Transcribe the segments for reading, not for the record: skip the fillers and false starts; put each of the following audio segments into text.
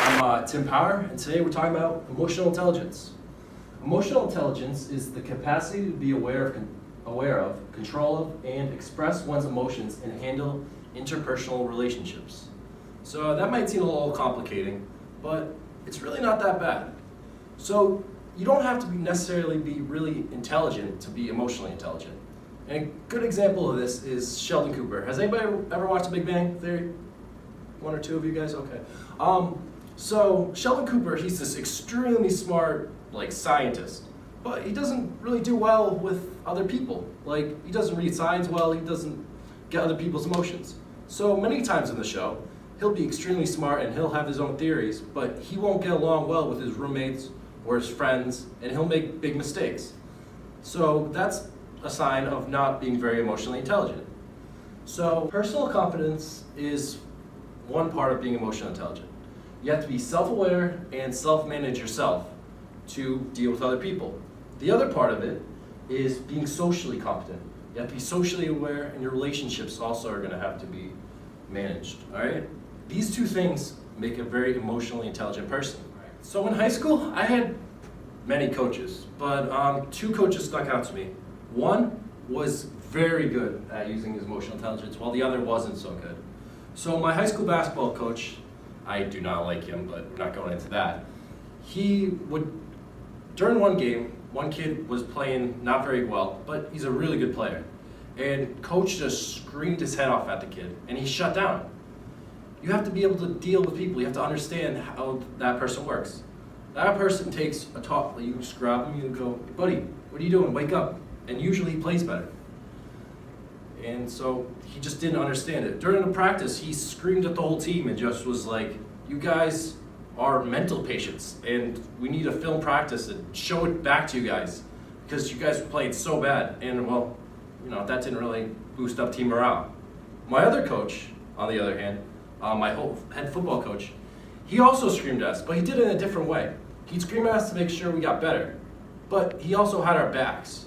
I'm Tim Power, and today we're talking about emotional intelligence. Emotional intelligence is the capacity to be aware of, control of, and express one's emotions and handle interpersonal relationships. So that might seem a little complicating, but it's really not that bad. So you don't have to necessarily be really intelligent to be emotionally intelligent. And a good example of this is Sheldon Cooper. Has anybody ever watched The Big Bang Theory? One or two of you guys? Okay. So Sheldon Cooper, he's this extremely smart, scientist, but he doesn't really do well with other people. He doesn't read signs well, he doesn't get other people's emotions. So many times in the show, he'll be extremely smart and he'll have his own theories, but he won't get along well with his roommates or his friends, and he'll make big mistakes. So that's a sign of not being very emotionally intelligent. So personal confidence is one part of being emotionally intelligent. You have to be self-aware and self-manage yourself to deal with other people. The other part of it is being socially competent. You have to be socially aware, and your relationships also are going to have to be managed. All right? These two things make a very emotionally intelligent person. So in high school, I had many coaches, but two coaches stuck out to me. One was very good at using his emotional intelligence, while the other wasn't so good. So my high school basketball coach, I do not like him, but we're not going into that. He would, during one game, one kid was playing not very well, but he's a really good player. And coach just screamed his head off at the kid, and he shut down. You have to be able to deal with people. You have to understand how that person works. That person takes a talk, you just grab him, you go, buddy, what are you doing? Wake up. And usually he plays better. And so he just didn't understand it. During the practice, he screamed at the whole team and just was like, you guys are mental patients, and we need a film practice and show it back to you guys because you guys played so bad. And well, that didn't really boost up team morale. My other coach, on the other hand, my whole head football coach, he also screamed at us, but he did it in a different way. He'd scream at us to make sure we got better, but he also had our backs.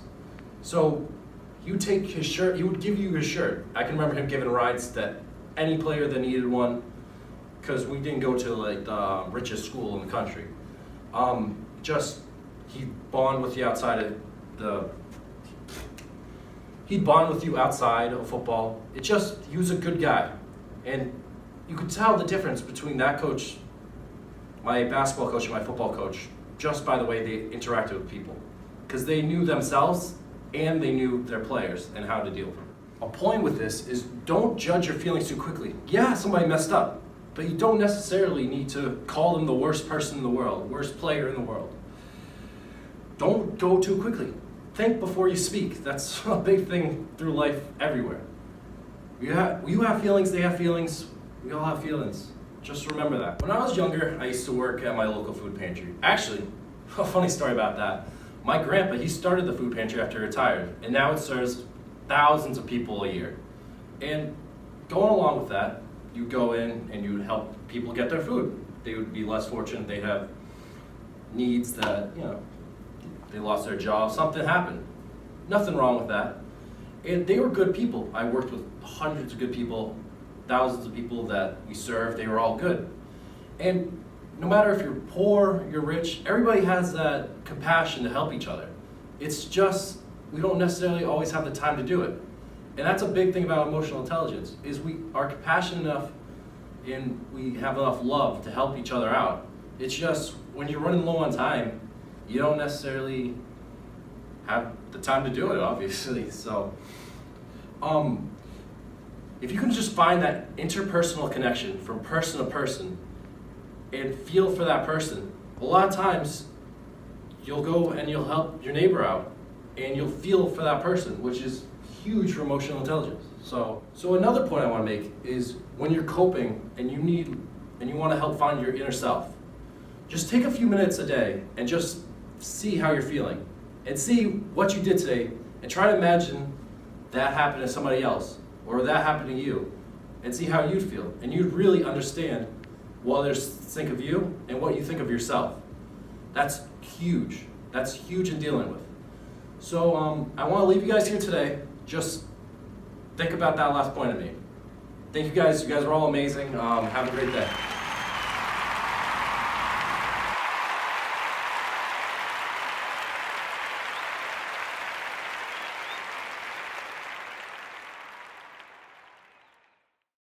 So he would take his shirt, he would give you his shirt. I can remember him giving rides to any player that needed one, because we didn't go to the richest school in the country. He'd bond with you outside of football. He was a good guy. And you could tell the difference between that coach, my basketball coach and my football coach, just by the way they interacted with people. Because they knew themselves and they knew their players and how to deal with them. A point with this is don't judge your feelings too quickly. Yeah, somebody messed up, but you don't necessarily need to call them the worst person in the world, worst player in the world. Don't go too quickly. Think before you speak. That's a big thing through life everywhere. You have feelings, they have feelings, we all have feelings. Just remember that. When I was younger, I used to work at my local food pantry. Actually, a funny story about that. My grandpa, he started the food pantry after he retired, and now it serves thousands of people a year. And going along with that, you go in and you help people get their food. They would be less fortunate, they'd have needs that, they lost their job, something happened. Nothing wrong with that. And they were good people. I worked with hundreds of good people, thousands of people that we served, they were all good. And no matter if you're poor, you're rich, everybody has that compassion to help each other. It's just, we don't necessarily always have the time to do it. And that's a big thing about emotional intelligence, is we are compassionate enough and we have enough love to help each other out. It's just, when you're running low on time, you don't necessarily have the time to do it, obviously. So, if you can just find that interpersonal connection from person to person and feel for that person, a lot of times you'll go and you'll help your neighbor out and you'll feel for that person, which is huge for emotional intelligence. So another point I want to make is when you're coping and you want to help find your inner self, just take a few minutes a day and just see how you're feeling and see what you did today and try to imagine that happened to somebody else or that happened to you and see how you'd feel. And you'd really understand what others think of you and what you think of yourself. That's huge. That's huge in dealing with. So I want to leave you guys here today. Just think about that last point of me. Thank you guys. You guys are all amazing. Have a great day.